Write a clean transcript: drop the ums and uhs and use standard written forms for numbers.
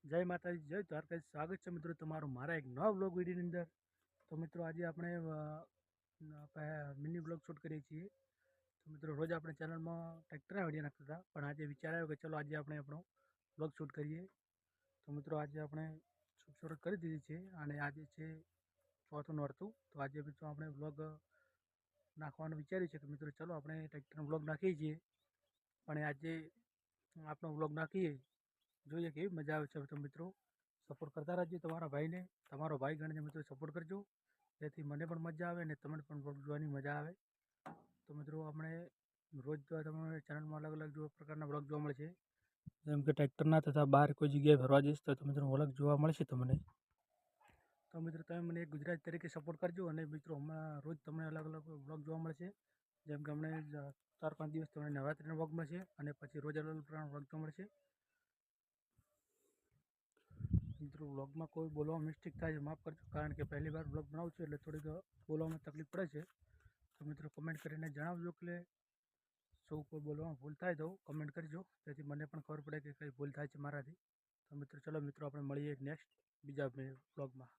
જય માતાજી, જય દ્વારકાધીશ. સ્વાગત છે મિત્રો તમારું મારા એક નવા બ્લોગ વિડીયોની અંદર. તો મિત્રો આજે આપણે મિની બ્લોગ શૂટ કરીએ છીએ. તો મિત્રો રોજ આપણે ચેનલમાં ટ્રેક્ટરના વિડીયો નાખતા હતા, પણ આજે વિચાર આવ્યો કે ચલો આજે આપણે આપણો બ્લોગ શૂટ કરીએ. તો મિત્રો આજે આપણે શૂટ કરી દીધી છે અને આજે છે ચોથું નોરતું. તો આજે મિત્રો આપણે બ્લોગ નાખવાનું વિચાર્યું છે કે મિત્રો ચલો આપણે ટ્રેક્ટરનો બ્લોગ નાખીએ છીએ, પણ આજે આપણો બ્લોગ નાખીએ જોઈએ કેવી મજા આવે છે. તો મિત્રો સપોર્ટ કરતા રહેજો તમારા ભાઈને, તમારો ભાઈ ગણીને મિત્રો સપોર્ટ કરજો, જેથી મને પણ મજા આવે અને તમને પણ બ્લોગ જોવાની મજા આવે. તો મિત્રો આપણે રોજ તમને ચેનલમાં અલગ અલગ પ્રકારના બ્લોગ જોવા મળે છે, જેમ કે ટ્રેક્ટરના તથા બહાર કોઈ જગ્યાએ ફરવા જઈશ તો મિત્રો વ્લોગ જોવા મળશે તમને. તો મિત્રો તમે મને એક ગુજરાત તરીકે સપોર્ટ કરજો અને મિત્રો હમણાં રોજ તમને અલગ અલગ બ્લોગ જોવા મળશે. જેમ કે હમણાં 4-5 દિવસ તમને નવરાત્રિનો બ્લોગ મળશે અને પછી રોજ અલગ અલગ પ્રકારનો બ્લોગ જોવા મળશે. મિત્રો વ્લોગમાં કોઈ બોલવામાં મિસ્ટેક થાય છે માફ કરજો, કારણ કે પહેલી વાર વ્લોગ બનાવું છું એટલે થોડીક બોલવામાં તકલીફ પડે છે. તો મિત્રો કમેન્ટ કરીને જણાવજો કે શું કોઈ બોલવામાં ભૂલ થાય તો કમેન્ટ કરજો, જેથી મને પણ ખબર પડે કે કઈ ભૂલ થાય છે મારાથી. તો મિત્રો ચલો મિત્રો આપણે મળીએ નેક્સ્ટ બીજા વ્લોગમાં.